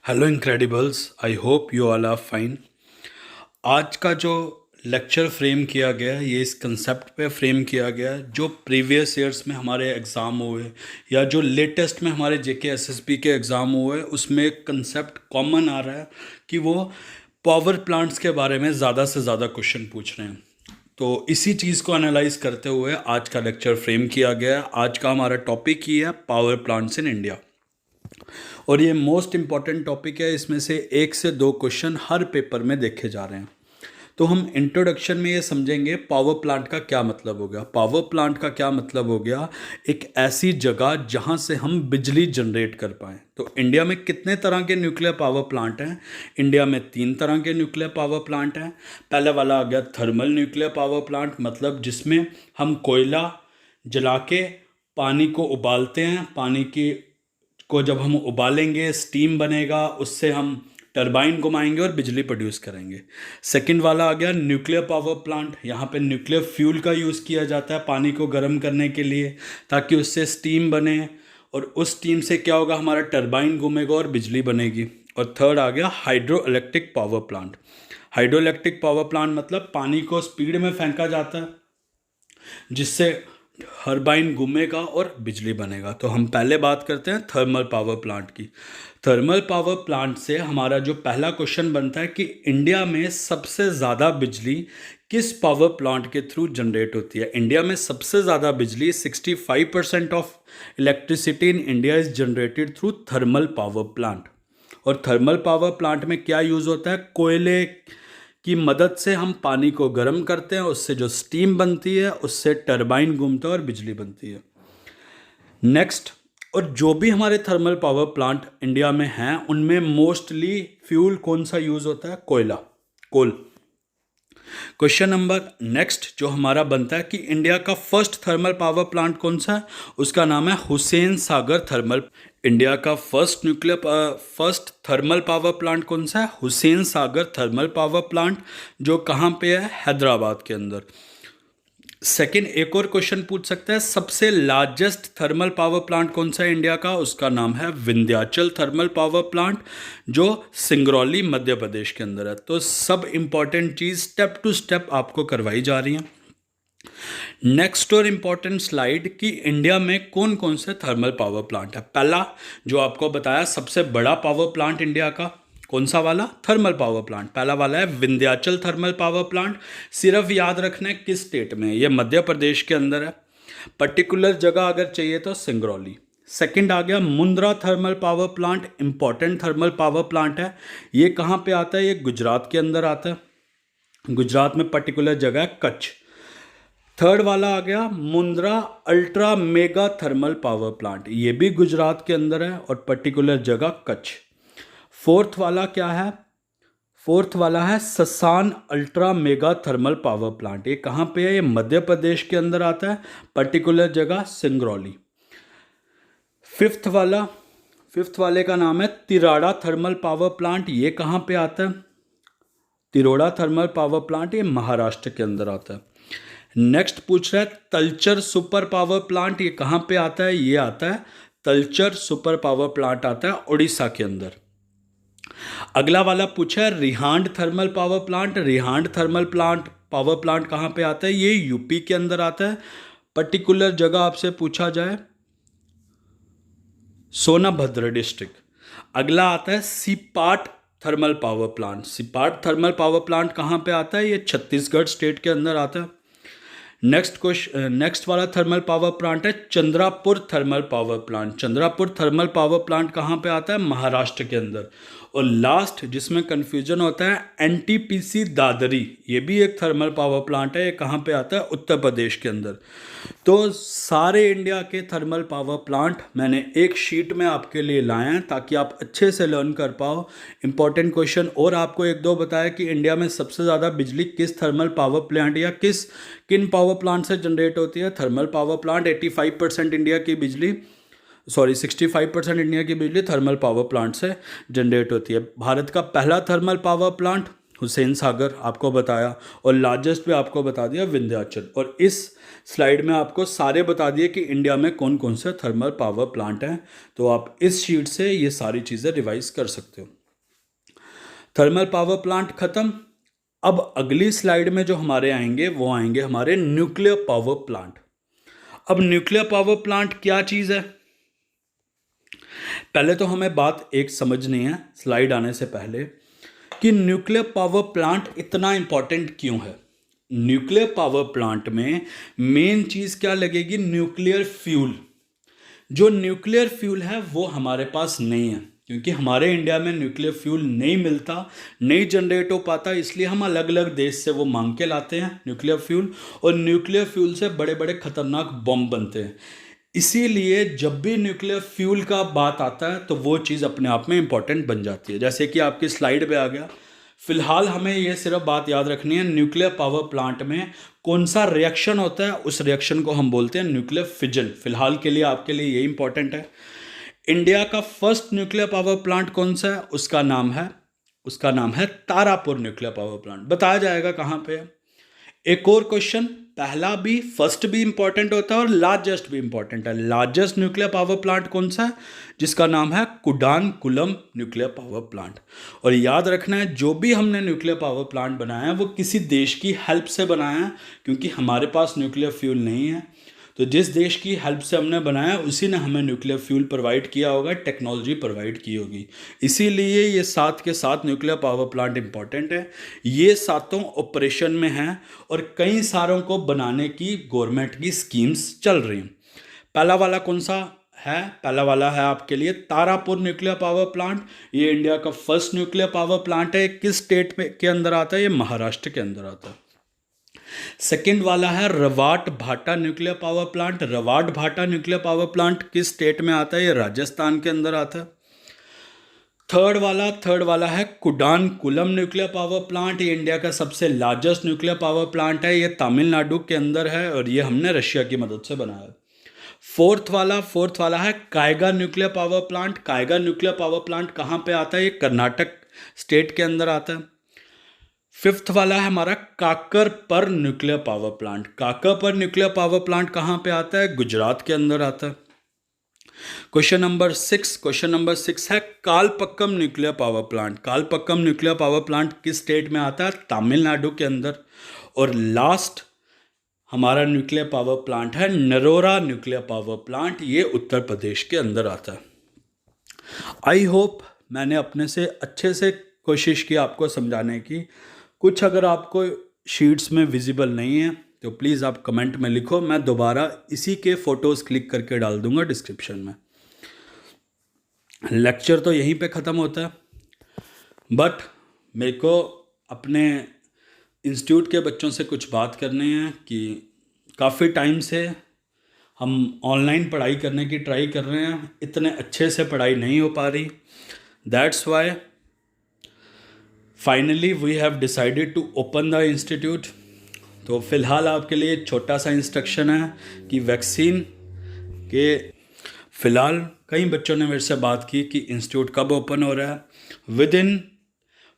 Hello incredibles, I hope you all are fine. आज का जो लेक्चर फ्रेम किया गया है ये इस कंसेप्ट पे फ्रेम किया गया है जो प्रीवियस ईयर्स में हमारे एग्ज़ाम हुए या जो लेटेस्ट में हमारे जेके एसएसबी के एग्ज़ाम हुए उसमें एक कंसेप्ट कॉमन आ रहा है कि वो पावर प्लांट्स के बारे में ज़्यादा से ज़्यादा क्वेश्चन पूछ रहे हैं। तो इसी चीज़ को एनालाइज करते हुए आज का लेक्चर फ्रेम किया गया है। आज का हमारा टॉपिक ही है पावर प्लांट्स इन इंडिया और ये मोस्ट इम्पॉर्टेंट टॉपिक है। इसमें से 1 से 2 क्वेश्चन हर पेपर में देखे जा रहे हैं। तो हम इंट्रोडक्शन में ये समझेंगे पावर प्लांट का क्या मतलब हो गया। पावर प्लांट का क्या मतलब हो गया, एक ऐसी जगह जहाँ से हम बिजली जनरेट कर पाएँ। तो इंडिया में कितने तरह के न्यूक्लियर पावर प्लांट हैं? इंडिया में 3 तरह के न्यूक्लियर पावर प्लांट हैं। पहले वाला आ गया थर्मल न्यूक्लियर पावर प्लांट, मतलब जिसमें हम कोयला जला के पानी को उबालते हैं। पानी की को जब हम उबालेंगे स्टीम बनेगा, उससे हम टरबाइन घुमाएंगे और बिजली प्रोड्यूस करेंगे। सेकंड वाला आ गया न्यूक्लियर पावर प्लांट। यहाँ पे न्यूक्लियर फ्यूल का यूज़ किया जाता है पानी को गर्म करने के लिए ताकि उससे स्टीम बने और उस स्टीम से क्या होगा, हमारा टरबाइन घूमेगा और बिजली बनेगी। और थर्ड आ गया hydro electric power plant. Hydro electric power plant मतलब पानी को स्पीड में फेंका जाता है जिससे टरबाइन घूमेगा और बिजली बनेगा। तो हम पहले बात करते हैं थर्मल पावर प्लांट की। थर्मल पावर प्लांट से हमारा जो पहला क्वेश्चन बनता है कि इंडिया में सबसे ज़्यादा बिजली किस पावर प्लांट के थ्रू जनरेट होती है। इंडिया में सबसे ज़्यादा बिजली 65% of electricity in India is generated through thermal power plant. और थर्मल पावर प्लांट में क्या यूज़ होता है, कोयले की मदद से हम पानी को गर्म करते हैं, उससे जो स्टीम बनती है उससे टरबाइन घूमता है और बिजली बनती है। नेक्स्ट, और जो भी हमारे थर्मल पावर प्लांट इंडिया में हैं उनमें मोस्टली फ्यूल कौन सा यूज़ होता है, कोयला, कोल। क्वेश्चन नंबर नेक्स्ट जो हमारा बनता है कि इंडिया का फर्स्ट थर्मल पावर प्लांट कौन सा है, उसका नाम है हुसैन सागर थर्मल। इंडिया का फर्स्ट थर्मल पावर प्लांट कौन सा है, Hussain Sagar thermal power plant, जो कहाँ पे है, हैदराबाद के अंदर। सेकंड, एक और क्वेश्चन पूछ सकता है सबसे लार्जेस्ट थर्मल पावर प्लांट कौन सा है इंडिया का, उसका नाम है विंध्याचल थर्मल पावर प्लांट जो सिंगरौली मध्य प्रदेश के अंदर है। तो सब इंपॉर्टेंट चीज़ स्टेप टू स्टेप आपको करवाई जा रही है। नेक्स्ट और इम्पॉर्टेंट स्लाइड कि इंडिया में कौन कौन से थर्मल पावर प्लांट है। पहला जो आपको बताया सबसे बड़ा पावर प्लांट इंडिया का कौन सा वाला, थर्मल पावर प्लांट, पहला वाला है विंध्याचल थर्मल पावर प्लांट। सिर्फ याद रखना है किस स्टेट में, ये मध्य प्रदेश के अंदर है। पर्टिकुलर जगह अगर चाहिए तो सिंगरौली। सेकंड आ गया Mundra thermal power plant, important thermal power plant है। ये कहाँ पे आता है, ये गुजरात के अंदर आता है। गुजरात में पर्टिकुलर जगह है कच्छ। थर्ड वाला आ गया Mundra ultra mega thermal power plant, ये भी गुजरात के अंदर है और पर्टिकुलर जगह कच्छ। फोर्थ वाला क्या है, फोर्थ वाला है Sasan ultra mega thermal power plant, ये कहाँ पे है, ये मध्य प्रदेश के अंदर आता है, पर्टिकुलर जगह सिंगरौली। फिफ्थ वाले का नाम है तिराड़ा थर्मल पावर प्लांट, ये कहाँ पे आता है, तिरोड़ा थर्मल पावर प्लांट, ये महाराष्ट्र के अंदर आता है। नेक्स्ट पूछ रहा है तलचर सुपर पावर प्लांट, ये कहाँ पे आता है, ये आता है तलचर सुपर पावर प्लांट आता है उड़ीसा के अंदर। अगला वाला पूछा है Rihand thermal power plant, Rihand thermal power plant कहाँ पे आता है, ये यूपी के अंदर आता है। पर्टिकुलर जगह आपसे पूछा जाए सोनभद्र डिस्ट्रिक्ट। अगला आता है Sipat thermal power plant, Sipat thermal power plant कहाँ पे आता है, ये छत्तीसगढ़ स्टेट के अंदर आता है। नेक्स्ट वाला थर्मल पावर प्लांट है Chandrapur thermal power plant, Chandrapur thermal power plant कहाँ पे आता है, महाराष्ट्र के अंदर। और लास्ट जिसमें कंफ्यूजन होता है एनटीपीसी दादरी, ये भी एक थर्मल पावर प्लांट है, ये कहाँ पे आता है, उत्तर प्रदेश के अंदर। तो सारे इंडिया के थर्मल पावर प्लांट मैंने एक शीट में आपके लिए लाए हैं ताकि आप अच्छे से लर्न कर पाओ इंपॉर्टेंट क्वेश्चन। और आपको एक दो बताया कि इंडिया में सबसे ज़्यादा बिजली किस थर्मल पावर प्लांट या किन पावर प्लांट से जनरेट होती है। थर्मल पावर प्लांट 85% इंडिया की बिजली 65% इंडिया की बिजली थर्मल पावर प्लांट से जनरेट होती है। भारत का पहला thermal power plant Hussain Sagar आपको बताया, और लार्जेस्ट भी आपको बता दिया विंध्याचल। और इस स्लाइड में आपको सारे बता दिए कि इंडिया में कौन कौन से थर्मल पावर प्लांट हैं। तो आप इस शीट से ये सारी चीज़ें रिवाइज कर सकते हो। थर्मल पावर प्लांट खत्म। अब अगली स्लाइड में जो हमारे आएंगे वो आएंगे हमारे न्यूक्लियर पावर प्लांट। अब न्यूक्लियर पावर प्लांट क्या चीज़ है, पहले तो हमें बात एक समझनी है स्लाइड आने से पहले कि न्यूक्लियर पावर प्लांट इतना इंपॉर्टेंट क्यों है। न्यूक्लियर पावर प्लांट में मेन चीज़ क्या लगेगी, न्यूक्लियर फ्यूल। जो न्यूक्लियर फ्यूल है वो हमारे पास नहीं है, क्योंकि हमारे इंडिया में न्यूक्लियर फ्यूल नहीं मिलता, नहीं जनरेट हो पाता, इसलिए हम अलग अलग देश से वो मांग के लाते हैं न्यूक्लियर फ्यूल। और न्यूक्लियर फ्यूल से बड़े बड़े खतरनाक बम बनते हैं। इसीलिए जब भी न्यूक्लियर फ्यूल का बात आता है तो वो चीज़ अपने आप में इंपॉर्टेंट बन जाती है। जैसे कि आपकी स्लाइड पे आ गया, फिलहाल हमें ये सिर्फ बात याद रखनी है, न्यूक्लियर पावर प्लांट में कौन सा रिएक्शन होता है, उस रिएक्शन को हम बोलते हैं न्यूक्लियर फिजन। फिलहाल के लिए आपके लिए ये इंपॉर्टेंट है। इंडिया का फर्स्ट न्यूक्लियर पावर प्लांट कौन सा है, उसका नाम है तारापुर न्यूक्लियर पावर प्लांट। बताया जाएगा कहाँ पे है। एक और क्वेश्चन, पहला भी फर्स्ट भी इंपॉर्टेंट होता है और लार्जेस्ट भी इंपॉर्टेंट है। लार्जेस्ट न्यूक्लियर पावर प्लांट कौन सा है, जिसका नाम है कुडानकुलम न्यूक्लियर पावर प्लांट। और याद रखना है, जो भी हमने न्यूक्लियर पावर प्लांट बनाया है वो किसी देश की हेल्प से बनाया है, क्योंकि हमारे पास न्यूक्लियर फ्यूल नहीं है। तो जिस देश की हेल्प से हमने बनाया उसी ने हमें न्यूक्लियर फ्यूल प्रोवाइड किया होगा, टेक्नोलॉजी प्रोवाइड की होगी। इसीलिए ये 7 के 7 न्यूक्लियर पावर प्लांट इंपॉर्टेंट है। ये सातों ऑपरेशन में हैं और कई सारों को बनाने की गवर्नमेंट की स्कीम्स चल रही हैं। पहला वाला कौन सा है, पहला वाला है आपके लिए तारापुर न्यूक्लियर पावर प्लांट। ये इंडिया का फर्स्ट न्यूक्लियर पावर प्लांट है। किस स्टेट में के अंदर आता है, ये महाराष्ट्र के अंदर आता है। सेकेंड वाला है रवाट भाटा nuclear power plant. Rawatbhata nuclear power plant किस स्टेट में आता है, ये राजस्थान के अंदर आता है। थर्ड वाला है कुडानकुलम न्यूक्लियर पावर प्लांट। ये इंडिया का सबसे लार्जेस्ट न्यूक्लियर पावर प्लांट है। ये तमिलनाडु के अंदर है और ये हमने रशिया की मदद से बनाया है। फोर्थ वाला है Kaiga nuclear power plant. Kaiga nuclear power plant कहाँ पे आता है, ये कर्नाटक स्टेट के अंदर आता है। फिफ्थ वाला है हमारा Kakrapar nuclear power plant. Kakrapar nuclear power plant कहाँ पे आता है, गुजरात के अंदर आता है। क्वेश्चन नंबर 6 है Kalpakkam nuclear power plant. Kalpakkam nuclear power plant किस स्टेट में आता है, तमिलनाडु के अंदर। और लास्ट हमारा न्यूक्लियर पावर प्लांट है नरोरा न्यूक्लियर पावर प्लांट। ये उत्तर प्रदेश के अंदर आता है। आई होप मैंने अपने से अच्छे से कोशिश की आपको समझाने की। कुछ अगर आपको शीट्स में विजिबल नहीं है तो प्लीज़ आप कमेंट में लिखो, मैं दोबारा इसी के फ़ोटोज़ क्लिक करके डाल दूंगा डिस्क्रिप्शन में। लेक्चर तो यहीं पे ख़त्म होता है, बट मेरे को अपने इंस्टीट्यूट के बच्चों से कुछ बात करनी है कि काफ़ी टाइम से हम ऑनलाइन पढ़ाई करने की ट्राई कर रहे हैं, इतने अच्छे से पढ़ाई नहीं हो पा रही। That's why finally we have decided to open the institute. तो फ़िलहाल आपके लिए छोटा सा इंस्ट्रक्शन है कि वैक्सीन के फ़िलहाल कई बच्चों ने मेरे से बात की कि इंस्टीट्यूट कब ओपन हो रहा है। With in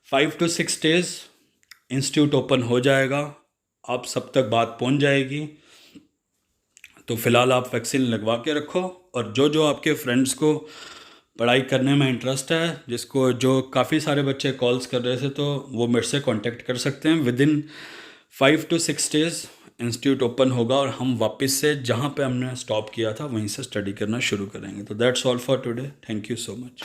5 to 6 days institute open हो जाएगा, आप सब तक बात पहुंच जाएगी। तो फ़िलहाल आप वैक्सीन लगवा के रखो, और जो आपके फ्रेंड्स को पढ़ाई करने में इंटरेस्ट है, जिसको जो काफ़ी सारे बच्चे कॉल्स कर रहे थे, तो वो मेरे से कांटेक्ट कर सकते हैं। With in 5 to 6 days institute open होगा और हम वापस से जहाँ पे हमने स्टॉप किया था वहीं से स्टडी करना शुरू करेंगे। तो that's all for today. Thank you so much.